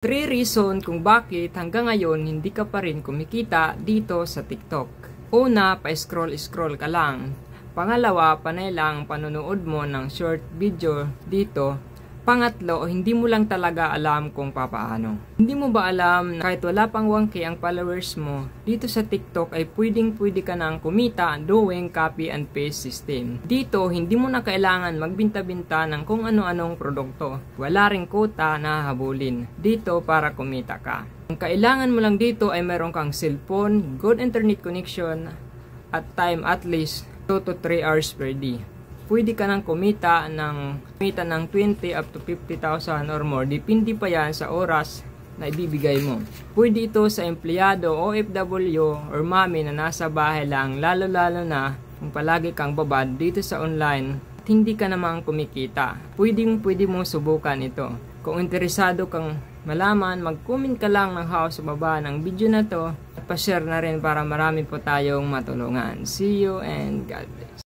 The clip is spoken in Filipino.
3 reason kung bakit hanggang ngayon hindi ka pa rin kumikita dito sa TikTok. Una, pa-scroll-scroll ka lang. Pangalawa, panay lang panonood mo ng short video dito. Pangatlo, hindi mo lang talaga alam kung papaano. Hindi mo ba alam na kahit wala pang 1K ang followers mo, dito sa TikTok ay pwede ka nang kumita doing copy and paste system. Dito, hindi mo na kailangan magbinta-binta ng kung ano-anong produkto. Wala ring quota na habulin dito para kumita ka. Ang kailangan mo lang dito ay meron kang cellphone, good internet connection, at time at least 2 to 3 hours per day. Pwede ka nang kumita ng 20 up to 50,000 or more. Depende pa yan sa oras na ibibigay mo. Pwede ito sa empleyado, OFW, or mami na nasa bahay lang, lalo-lalo na kung palagi kang babad dito sa online at hindi ka namang kumikita. Pwede mo subukan ito. Kung interesado kang malaman, mag-comment ka lang ng house sa baba ng video na to at pa-share na rin para marami po tayong matulungan. See you and God bless.